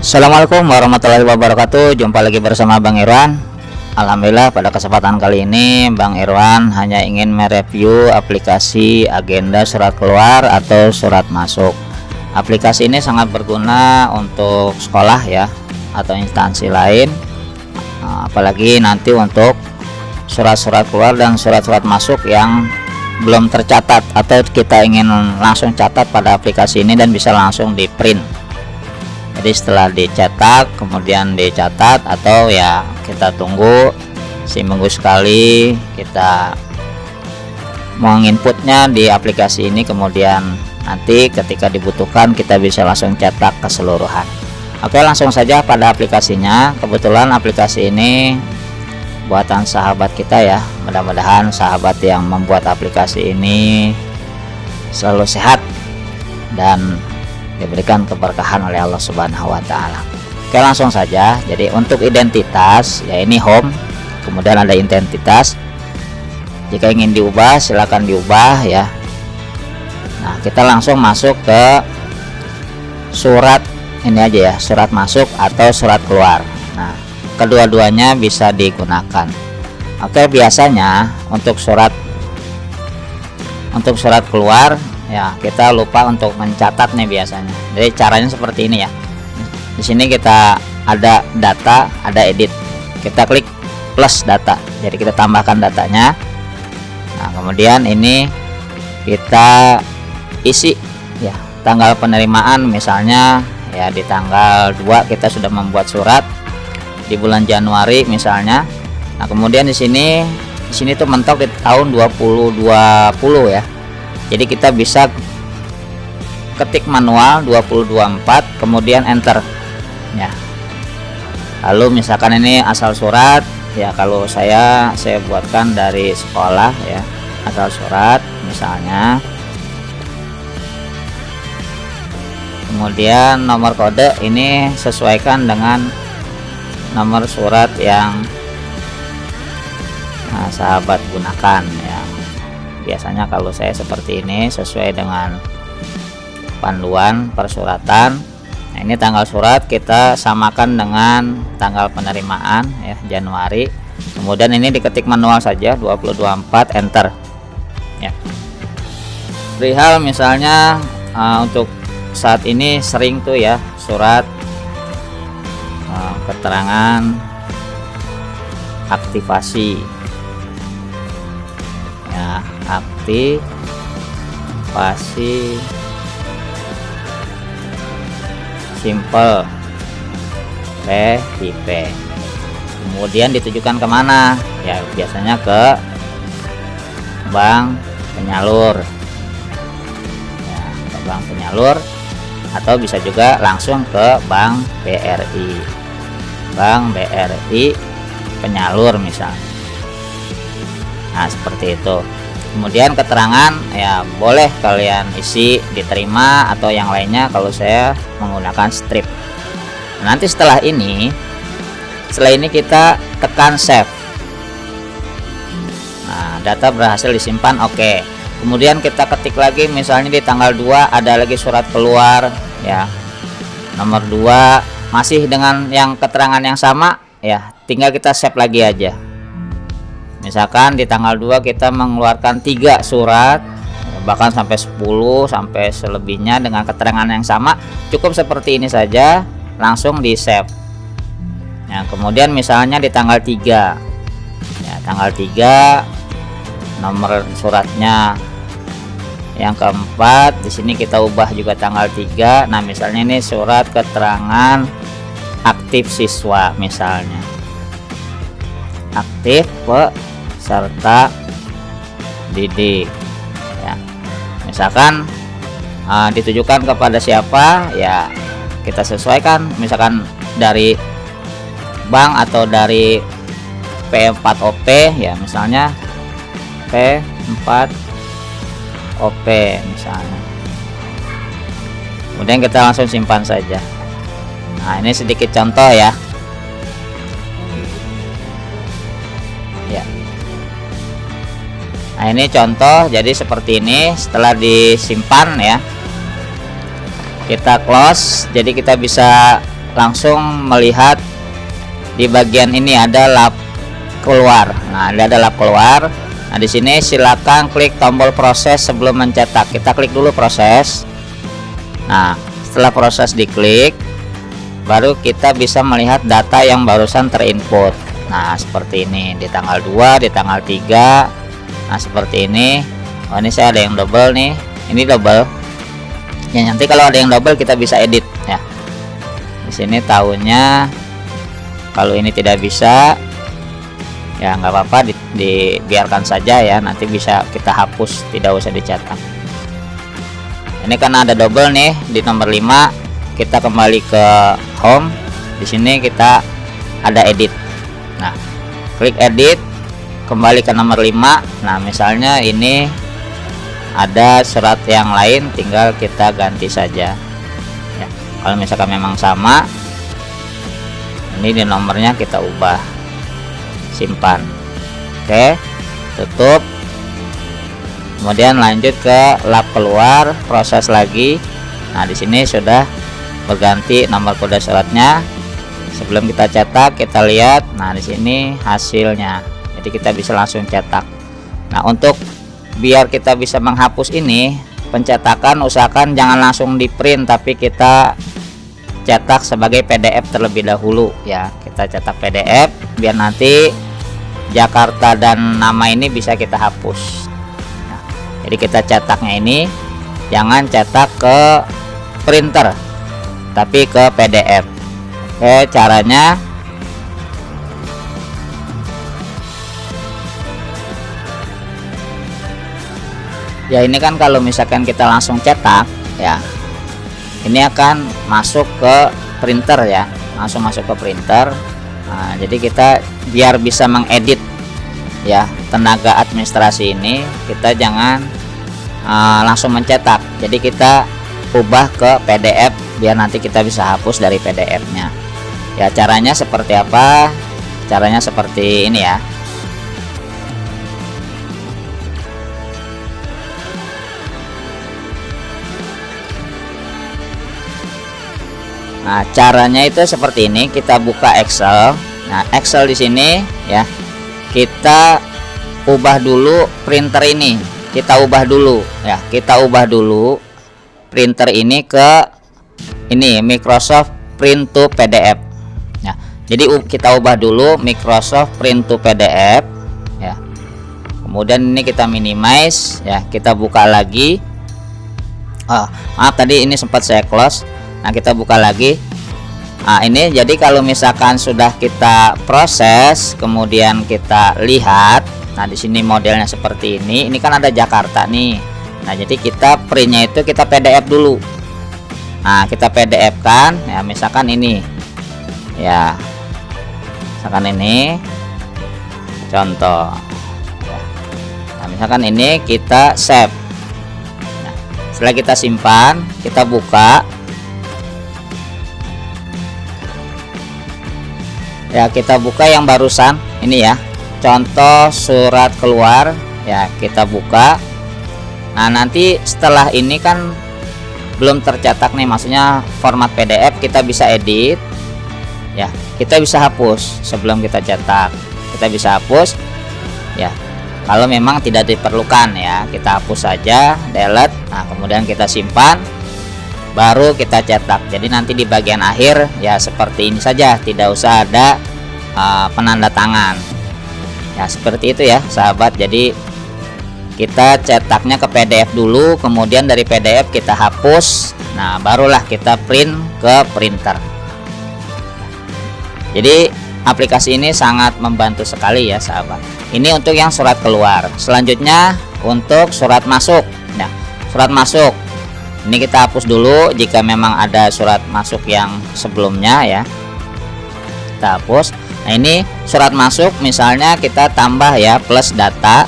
Assalamualaikum warahmatullahi wabarakatuh. Jumpa lagi bersama Bang Irwan. Alhamdulillah pada kesempatan kali ini Bang Irwan hanya ingin mereview aplikasi agenda surat keluar atau surat masuk. Aplikasi ini sangat berguna untuk sekolah ya, atau instansi lain, apalagi nanti untuk surat-surat keluar dan surat-surat masuk yang belum tercatat atau kita ingin langsung catat pada aplikasi ini dan bisa langsung di print. Jadi setelah dicetak kemudian dicatat, atau ya kita tunggu seminggu sekali kita menginputnya di aplikasi ini, kemudian nanti ketika dibutuhkan kita bisa langsung cetak keseluruhan. Oke, langsung saja pada aplikasinya. Kebetulan aplikasi ini buatan sahabat kita ya, mudah-mudahan sahabat yang membuat aplikasi ini selalu sehat dan diberikan keberkahan oleh Allah Subhanahu wa Ta'ala. Oke, langsung saja. Jadi untuk identitas ya, ini home, kemudian ada identitas. Jika ingin diubah silakan diubah ya. Nah, kita langsung masuk ke surat ini aja ya, surat masuk atau surat keluar. Nah, kedua-duanya bisa digunakan. Oke, biasanya untuk surat keluar ya, kita lupa untuk mencatat nih biasanya. Jadi caranya seperti ini ya. Di sini kita ada data, ada edit. Kita klik plus data. Jadi kita tambahkan datanya. Nah, kemudian ini kita isi ya, tanggal penerimaan misalnya ya, di tanggal 2 kita sudah membuat surat di bulan Januari misalnya. Nah, kemudian di sini tuh mentok di tahun 2020 ya. Jadi kita bisa ketik manual 2024 kemudian enter ya. Lalu misalkan ini asal surat ya, kalau saya buatkan dari sekolah ya, asal surat misalnya. Kemudian nomor kode ini sesuaikan dengan nomor surat yang sahabat gunakan ya. Biasanya kalau saya seperti ini sesuai dengan panduan persuratan. Nah, ini tanggal surat kita samakan dengan tanggal penerimaan ya, Januari. Kemudian ini diketik manual saja 2024 enter ya. Perihal misalnya untuk saat ini sering tuh ya surat keterangan aktivasi ya, aktivasi simple PIP. Kemudian ditujukan kemana ya, biasanya ke bank penyalur ya, ke bank penyalur, atau bisa juga langsung ke bank BRI penyalur misalnya. Nah, seperti itu. Kemudian keterangan ya boleh kalian isi diterima atau yang lainnya, kalau saya menggunakan strip. Nanti setelah ini kita tekan save. Nah, data berhasil disimpan, oke. Kemudian kita ketik lagi misalnya di tanggal 2 ada lagi surat keluar ya, nomor 2 masih dengan yang keterangan yang sama ya, tinggal kita save lagi aja. Misalkan di tanggal 2 kita mengeluarkan 3 surat, bahkan sampai 10 sampai selebihnya dengan keterangan yang sama, cukup seperti ini saja, langsung di save ya. Kemudian misalnya di tanggal 3 ya, tanggal 3 nomor suratnya yang keempat, di sini kita ubah juga tanggal 3. Nah, misalnya ini surat keterangan aktif siswa misalnya, aktif peserta didik ya. Misalkan ditujukan kepada siapa ya, kita sesuaikan, misalkan dari bank atau dari P4OP ya, misalnya P4OP misalnya. Kemudian kita langsung simpan saja. Nah, ini sedikit contoh ya. Nah, ini contoh, jadi seperti ini. Setelah disimpan ya, kita close, jadi kita bisa langsung melihat di bagian ini ada lap keluar. Nah, ada lap keluar. Nah, di sini silakan klik tombol proses sebelum mencetak. Kita klik dulu proses. Nah, setelah proses diklik, baru kita bisa melihat data yang barusan terinput. Nah, seperti ini di tanggal 2, di tanggal 3. Nah, seperti ini. Oh, ini saya ada yang double nih. Ini double. Ya, nanti kalau ada yang double kita bisa edit ya. Di sini tahunnya, kalau ini tidak bisa ya nggak apa-apa, dibiarkan saja ya, nanti bisa kita hapus, tidak usah dicetak. Ini karena ada double nih di nomor 5, kita kembali ke home. Di sini kita ada edit. Nah, klik edit, kembali ke nomor 5. Nah, misalnya ini ada surat yang lain, tinggal kita ganti saja ya. Kalau misalkan memang sama, ini di nomornya kita ubah, simpan. Oke, tutup, kemudian lanjut ke lap keluar, proses lagi. Nah, di sini sudah berganti nomor kode suratnya. Sebelum kita cetak, kita lihat. Nah, di sini hasilnya, jadi kita bisa langsung cetak. Nah, untuk biar kita bisa menghapus ini pencetakan, usahakan jangan langsung di print, tapi kita cetak sebagai PDF terlebih dahulu ya. Kita cetak PDF biar nanti Jakarta dan nama ini bisa kita hapus. Nah, jadi kita cetaknya ini jangan cetak ke printer, tapi ke PDF. Oke, caranya ya, ini kan kalau misalkan kita langsung cetak ya, ini akan masuk ke printer ya, langsung masuk ke printer. Nah, jadi kita biar bisa mengedit ya tenaga administrasi ini, kita jangan langsung mencetak. Jadi kita ubah ke PDF biar nanti kita bisa hapus dari PDF-nya. Ya, caranya seperti apa? Caranya seperti ini ya. Nah, caranya itu seperti ini. Kita buka Excel. Nah, Excel di sini ya, kita ubah dulu printer ini. Kita ubah dulu ya. Kita ubah dulu printer ini ke ini Microsoft Print to PDF. Ya, jadi kita ubah dulu Microsoft Print to PDF ya. Kemudian ini kita minimize ya. Kita buka lagi. Maaf, tadi ini sempat saya close. Nah, kita buka lagi. Nah, ini jadi kalau misalkan sudah kita proses, kemudian kita lihat. Nah, di sini modelnya seperti ini. Ini kan ada Jakarta nih. Nah, jadi kita printnya itu kita PDF dulu. Nah, kita PDF kan ya, misalkan ini ya, misalkan ini contoh ya. Nah, misalkan ini kita save. Nah, setelah kita simpan, kita buka ya, kita buka yang barusan ini ya, contoh surat keluar ya, kita buka. Nah, nanti setelah ini kan belum tercetak nih, maksudnya format PDF, kita bisa edit ya, kita bisa hapus sebelum kita cetak, kita bisa hapus ya. Kalau memang tidak diperlukan ya, kita hapus saja, delete. Nah, kemudian kita simpan, baru kita cetak. Jadi nanti di bagian akhir ya seperti ini saja, tidak usah ada penanda tangan ya, seperti itu ya sahabat. Jadi kita cetaknya ke PDF dulu, kemudian dari PDF kita hapus. Nah, barulah kita print ke printer. Jadi aplikasi ini sangat membantu sekali ya sahabat. Ini untuk yang surat keluar. Selanjutnya untuk surat masuk. Nah, surat masuk ini kita hapus dulu jika memang ada surat masuk yang sebelumnya ya, kita hapus. Nah, ini surat masuk, misalnya kita tambah ya, plus data.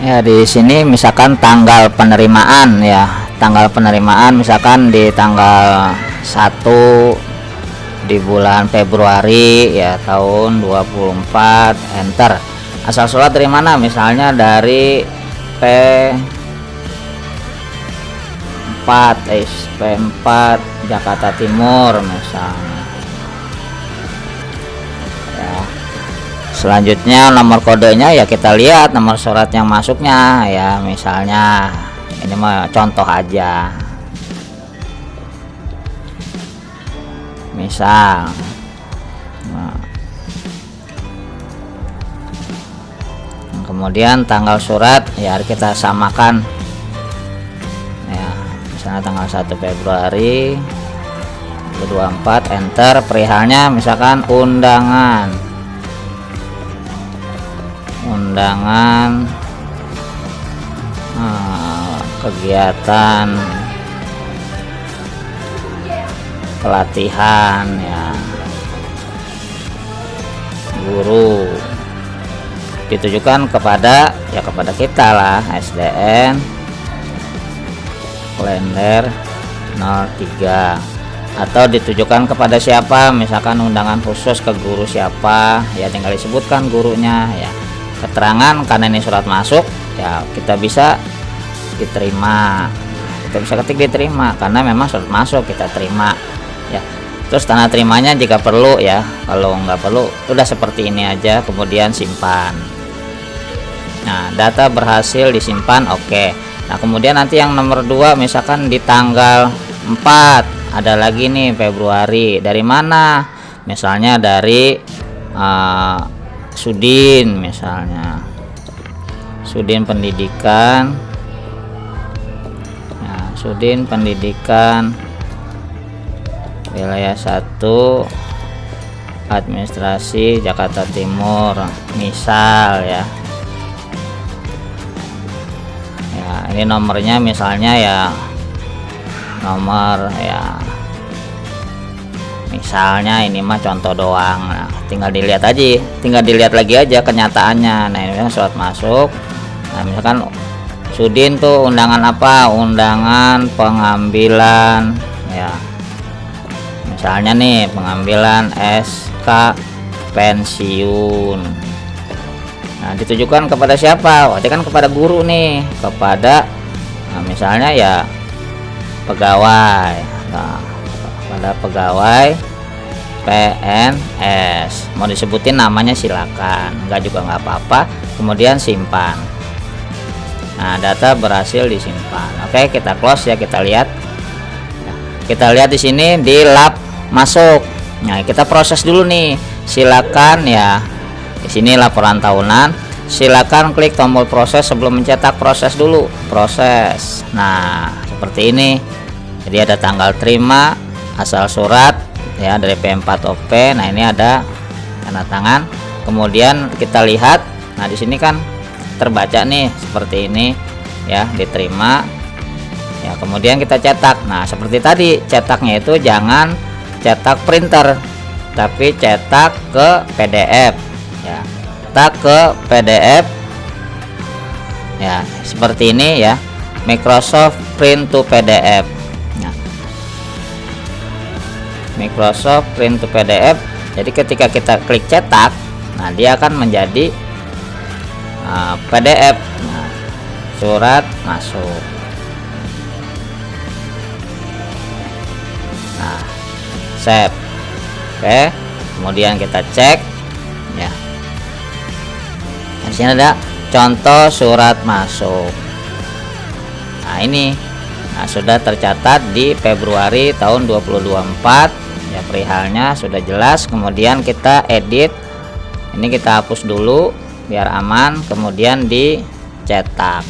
Ya, di sini misalkan tanggal penerimaan ya, tanggal penerimaan misalkan di tanggal 1 di bulan Februari ya tahun 24, enter. Asal surat dari mana? Misalnya dari SP4 Jakarta Timur misalnya ya. Selanjutnya nomor kodenya ya kita lihat nomor surat yang masuknya ya, misalnya ini mah contoh aja, misal kemudian tanggal surat ya kita samakan ya, misalnya tanggal 1 Februari 2024, enter. Perihalnya misalkan undangan kegiatan pelatihan ya guru, ditujukan kepada kita lah, SDN Klender 03, atau ditujukan kepada siapa, misalkan undangan khusus ke guru siapa ya, tinggal disebutkan gurunya ya. Keterangan karena ini surat masuk ya, kita bisa diterima, kita bisa ketik diterima karena memang surat masuk, kita terima ya. Terus tanda terimanya jika perlu ya, kalau nggak perlu udah seperti ini aja, kemudian simpan. Nah, data berhasil disimpan, oke. Nah, kemudian nanti yang nomor 2 misalkan di tanggal 4 ada lagi nih Februari, dari mana, misalnya dari Sudin, misalnya Sudin Pendidikan ya, Sudin Pendidikan wilayah 1 administrasi Jakarta Timur misal ya. Ya ini nomornya misalnya ya nomor ya, misalnya ini mah contoh doang. Nah, tinggal dilihat lagi aja kenyataannya. Nah ini surat masuk. Nah misalkan Sudin tuh undangan apa, undangan pengambilan ya, misalnya nih pengambilan SK pensiun. Nah ditujukan kepada siapa, berarti kan kepada guru nih, kepada misalnya ya pegawai. Nah, pada pegawai PNS, mau disebutin namanya silakan, enggak juga nggak apa-apa. Kemudian simpan. Nah data berhasil disimpan. Oke, kita close ya, kita lihat di sini di lab masuk. Nah kita proses dulu nih, silakan ya, di sini laporan tahunan, silakan klik tombol proses sebelum mencetak, proses dulu, proses. Nah seperti ini, jadi ada tanggal terima, asal surat ya dari P4OP. Nah ini ada tanda tangan, kemudian kita lihat. Nah di sini kan terbaca nih seperti ini ya, diterima ya, kemudian kita cetak. Nah seperti tadi, cetaknya itu jangan cetak printer tapi cetak ke PDF ya, cetak ke PDF ya, seperti ini ya, Microsoft Print to PDF. Microsoft Print to PDF. Jadi ketika kita klik cetak, nah dia akan menjadi PDF. Nah, surat masuk. Nah, save. Oke, kemudian kita cek ya. Di sini ada contoh surat masuk. Nah ini, nah sudah tercatat di Februari tahun 2024 ya, perihalnya sudah jelas. Kemudian kita edit, ini kita hapus dulu biar aman, kemudian dicetak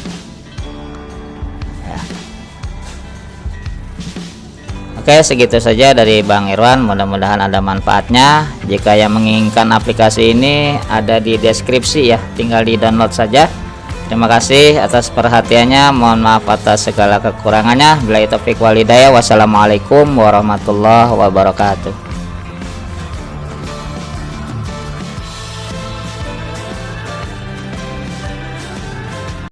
ya. Oke, segitu saja dari Bang Irwan, mudah-mudahan ada manfaatnya. Jika yang menginginkan aplikasi ini ada di deskripsi ya, tinggal di download saja. Terima kasih atas perhatiannya, mohon maaf atas segala kekurangannya. Billahi taufiq wal hidayah. Wassalamualaikum warahmatullahi wabarakatuh.